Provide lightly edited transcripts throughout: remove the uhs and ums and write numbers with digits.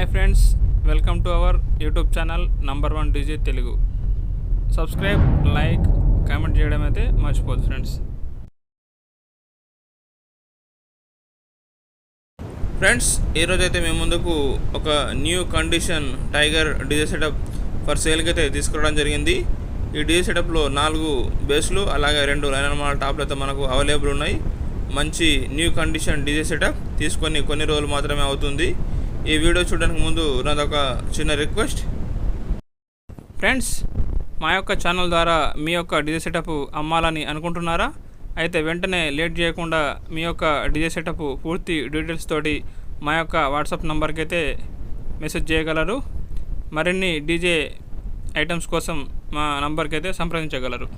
Hi friends, welcome to our YouTube channel number 1 DJ Telugu. Subscribe, like, comment చేయడం అయితే మర్చిపోదు friends. ఈరోజు అయితే మేము ముందుకు ఒక new condition tiger DJ setup for సేల్కి అయితే తీసుకురావడం జరిగింది. ఈ డీజే సెటప్లో 4 బేస్లు అలాగే 2 లైనర్ మోడల్ టాప్లు అయితే మనకు అవైలబుల్ ఉన్నాయి. మంచి న్యూ కండిషన్ డీజే సెటప్ తీసుకొని కొన్ని రోజులు మాత్రమే అవుతుంది. ఈ వీడియో చూడడానికి ముందు నాదొక చిన్న రిక్వెస్ట్ ఫ్రెండ్స్, మా యొక్క ఛానల్ ద్వారా మీ యొక్క డీజే సెటప్ అమ్మాలని అనుకుంటున్నారా? అయితే వెంటనే లేట్ చేయకుండా మీ యొక్క డీజే సెటప్ పూర్తి డీటెయిల్స్ తోటి మా యొక్క వాట్సాప్ నంబర్కి అయితే మెసేజ్ చేయగలరు. మరిన్ని డీజే ఐటమ్స్ కోసం మా నంబర్కి అయితే సంప్రదించగలరు.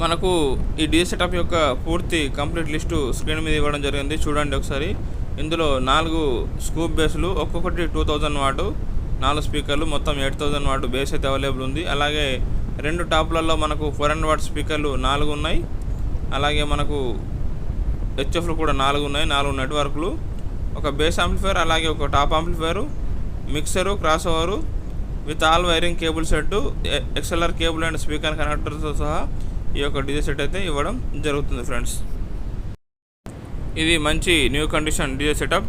మనకు ఈ డీజే సెటప్ యొక్క పూర్తి కంప్లీట్ లిస్టు స్క్రీన్ మీద ఇవ్వడం జరిగింది, చూడండి ఒకసారి. ఇందులో 4 స్కూప్ బేస్లు, ఒక్కొక్కటి 2000 వాట్, 4 స్పీకర్లు, మొత్తం 8000 వాట్ బేస్ అయితే అవైలబుల్ ఉంది. అలాగే 2 టాప్లలో మనకు 400 వాట్ స్పీకర్లు 4 ఉన్నాయి. అలాగే మనకు హెచ్ఎఫ్లు కూడా 4 ఉన్నాయి, 4 నెట్వర్క్లు, ఒక బేస్ యాంప్లిఫైర్, అలాగే ఒక top amplifier, mixer, crossover with all wiring cable set, XLR cable and speaker కనెక్టర్తో సహా ఈ యొక్క డీజే సెట్ అయితే ఇవ్వడం జరుగుతుంది ఫ్రెండ్స్. ఇది మంచి న్యూ కండిషన్ డీజే సెటప్.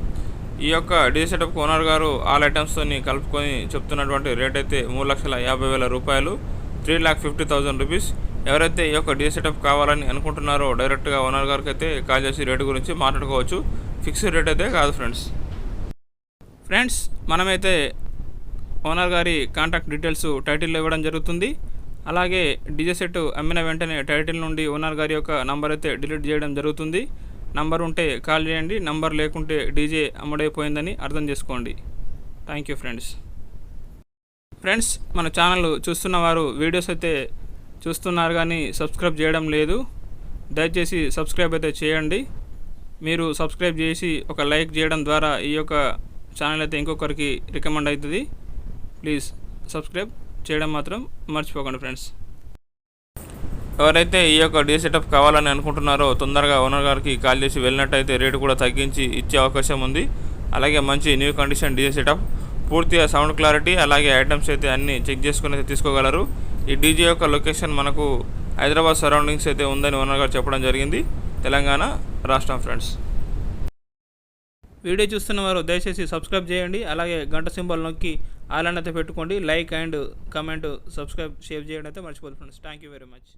ఈ యొక్క డీజే సెటప్ ఓనర్ గారు ఆల్ ఐటమ్స్తో కలుపుకొని చెప్తున్నటువంటి రేట్ అయితే 3,50,000 రూపాయలు, 3,50,000 రూపీస్. ఎవరైతే ఈ యొక్క డీజే సెటప్ కావాలని అనుకుంటున్నారో డైరెక్ట్గా ఓనర్ గారికి అయితే కాల్ చేసి రేటు గురించి మాట్లాడుకోవచ్చు. ఫిక్స్డ్ రేట్ అయితే కాదు ఫ్రెండ్స్. మనమైతే ఓనర్ గారి కాంటాక్ట్ డీటెయిల్స్ టైటిల్లో ఇవ్వడం జరుగుతుంది. అలాగే డీజే సెట్ అమ్మిన వెంటనే టైటిల్ నుండి ఓనర్ గారి యొక్క నంబర్ అయితే డిలీట్ చేయడం జరుగుతుంది. నంబర్ ఉంటే కాల్ చేయండి, నంబర్ లేకుంటే డీజే అమ్ముడైపోయిందని అర్థం చేసుకోండి. థ్యాంక్ యూ ఫ్రెండ్స్, మన ఛానల్ చూస్తున్న వారు వీడియోస్ అయితే చూస్తున్నారు కానీ సబ్స్క్రైబ్ చేయడం లేదు. దయచేసి సబ్స్క్రైబ్ అయితే చేయండి. మీరు సబ్స్క్రైబ్ చేసి ఒక లైక్ చేయడం ద్వారా ఈ యొక్క ఛానల్ అయితే ఇంకొకరికి రికమెండ్ అవుతుంది. ప్లీజ్ సబ్స్క్రైబ్ చేయడం మాత్రం మర్చిపోకండి ఫ్రెండ్స్. ఎవరైతే ఈ యొక్క డీజే సెటప్ కావాలని అనుకుంటున్నారో తొందరగా ఓనర్ గారికి కాల్ చేసి వెళ్ళినట్టయితే రేటు కూడా తగ్గించి ఇచ్చే అవకాశం ఉంది. అలాగే మంచి న్యూ కండిషన్ డీజే సెటప్, పూర్తిగా సౌండ్ క్లారిటీ, అలాగే ఐటమ్స్ అయితే అన్నీ చెక్ చేసుకుని అయితే తీసుకోగలరు. ఈ డీజే యొక్క లొకేషన్ మనకు హైదరాబాద్ సరౌండింగ్స్ అయితే ఉందని ఓనర్ గారు చెప్పడం జరిగింది, తెలంగాణ రాష్ట్రం ఫ్రెండ్స్. వీడియో చూస్తున్న వారు దయచేసి సబ్స్క్రైబ్ చేయండి. అలాగే గంట సింబల్ నొక్కి ఆల్ అని అయితే పెట్టుకోండి. Like and comment, subscribe, share చేయడం అయితే మర్చిపోదు friends. Thank you very much.